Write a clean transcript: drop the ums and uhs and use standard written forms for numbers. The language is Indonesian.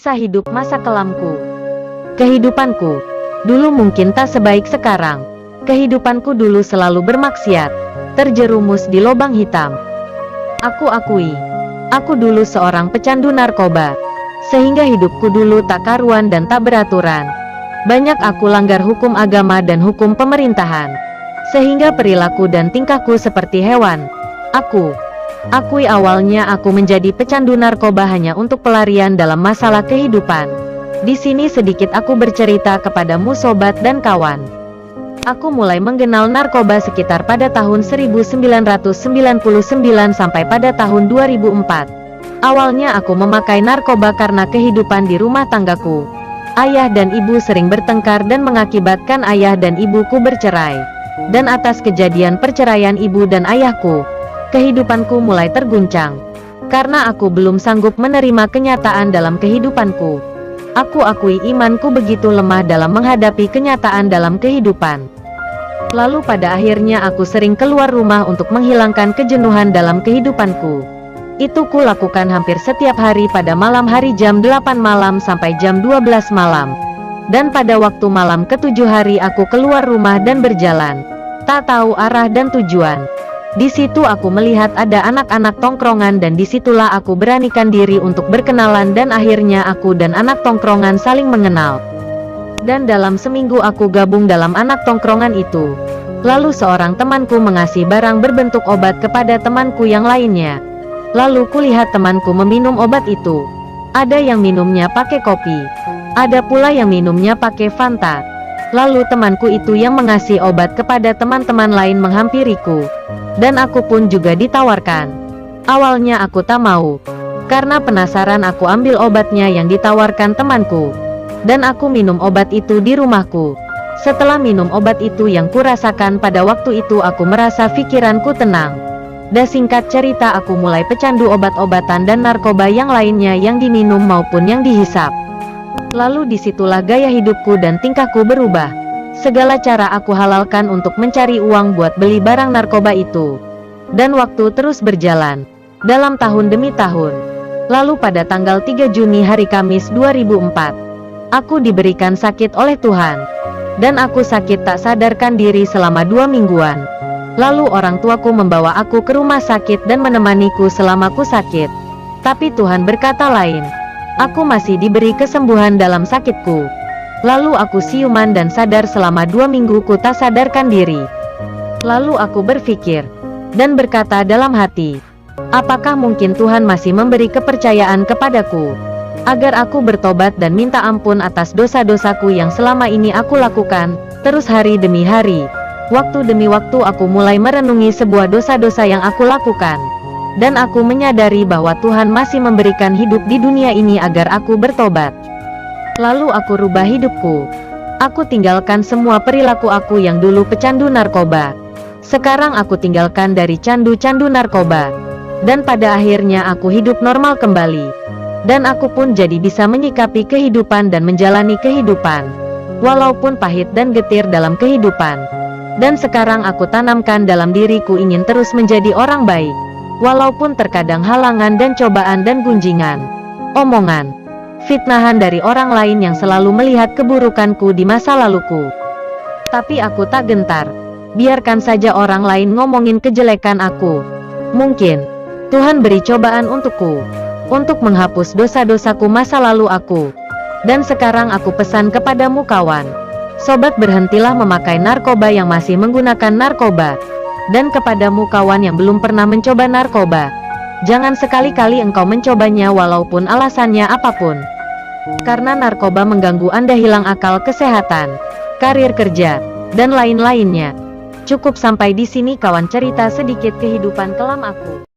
Kisah hidup masa kelamku. Kehidupanku dulu mungkin tak sebaik sekarang. Kehidupanku dulu selalu bermaksiat, terjerumus di lubang hitam. Aku akui, aku dulu seorang pecandu narkoba, sehingga hidupku dulu tak karuan dan tak beraturan. Banyak aku langgar hukum agama dan hukum pemerintahan, sehingga perilaku dan tingkahku seperti hewan. Aku akui awalnya aku menjadi pecandu narkoba hanya untuk pelarian dalam masalah kehidupan. Di sini sedikit aku bercerita kepadamu sobat dan kawan. Aku mulai mengenal narkoba sekitar pada tahun 1999 sampai pada tahun 2004. Awalnya aku memakai narkoba karena kehidupan di rumah tanggaku. Ayah dan ibu sering bertengkar dan mengakibatkan ayah dan ibuku bercerai. Dan atas kejadian perceraian ibu dan ayahku, kehidupanku mulai terguncang. Karena aku belum sanggup menerima kenyataan dalam kehidupanku. Aku akui imanku begitu lemah dalam menghadapi kenyataan dalam kehidupan. Lalu pada akhirnya aku sering keluar rumah untuk menghilangkan kejenuhan dalam kehidupanku. Itu kulakukan hampir setiap hari pada malam hari jam 8 malam sampai jam 12 malam. Dan pada waktu malam ke-7 hari aku keluar rumah dan berjalan, tak tahu arah dan tujuan. Di situ aku melihat ada anak-anak tongkrongan dan disitulah aku beranikan diri untuk berkenalan dan akhirnya aku dan anak tongkrongan saling mengenal. Dan dalam seminggu aku gabung dalam anak tongkrongan itu. Lalu seorang temanku mengasih barang berbentuk obat kepada temanku yang lainnya. Lalu kulihat temanku meminum obat itu. Ada yang minumnya pakai kopi, ada pula yang minumnya pakai Fanta. Lalu temanku itu yang mengasih obat kepada teman-teman lain menghampiriku. Dan aku pun juga ditawarkan. Awalnya aku tak mau, karena penasaran aku ambil obatnya yang ditawarkan temanku. Dan aku minum obat itu di rumahku. Setelah minum obat itu yang kurasakan pada waktu itu aku merasa pikiranku tenang. Dan singkat cerita aku mulai pecandu obat-obatan dan narkoba yang lainnya yang diminum maupun yang dihisap. Lalu disitulah gaya hidupku dan tingkahku berubah. Segala cara aku halalkan untuk mencari uang buat beli barang narkoba itu. Dan waktu terus berjalan, dalam tahun demi tahun. Lalu pada tanggal 3 Juni hari Kamis 2004, aku diberikan sakit oleh Tuhan. Dan aku sakit tak sadarkan diri selama 2 mingguan. Lalu orang tuaku membawa aku ke rumah sakit dan menemaniku selama ku sakit. Tapi Tuhan berkata lain. Aku masih diberi kesembuhan dalam sakitku. Lalu aku siuman dan sadar selama 2 minggu ku tak sadarkan diri. Lalu aku berpikir dan berkata dalam hati, apakah mungkin Tuhan masih memberi kepercayaan kepadaku agar aku bertobat dan minta ampun atas dosa-dosaku yang selama ini aku lakukan. Terus hari demi hari, waktu demi waktu aku mulai merenungi sebuah dosa-dosa yang aku lakukan. Dan aku menyadari bahwa Tuhan masih memberikan hidup di dunia ini agar aku bertobat. Lalu aku rubah hidupku. Aku tinggalkan semua perilaku aku yang dulu pecandu narkoba. Sekarang aku tinggalkan dari candu-candu narkoba. Dan pada akhirnya aku hidup normal kembali. Dan aku pun jadi bisa menyikapi kehidupan dan menjalani kehidupan. Walaupun pahit dan getir dalam kehidupan. Dan sekarang aku tanamkan dalam diriku ingin terus menjadi orang baik. Walaupun terkadang halangan dan cobaan dan gunjingan, omongan, fitnahan dari orang lain yang selalu melihat keburukanku di masa laluku. Tapi aku tak gentar. Biarkan saja orang lain ngomongin kejelekan aku. Mungkin Tuhan beri cobaan untukku, untuk menghapus dosa-dosaku masa lalu aku. Dan sekarang aku pesan kepadamu kawan, sobat, berhentilah memakai narkoba yang masih menggunakan narkoba. Dan kepadamu kawan yang belum pernah mencoba narkoba, jangan sekali-kali engkau mencobanya walaupun alasannya apapun. Karena narkoba mengganggu Anda hilang akal, kesehatan, karir kerja, dan lain-lainnya. Cukup sampai di sini kawan cerita sedikit kehidupan kelam aku.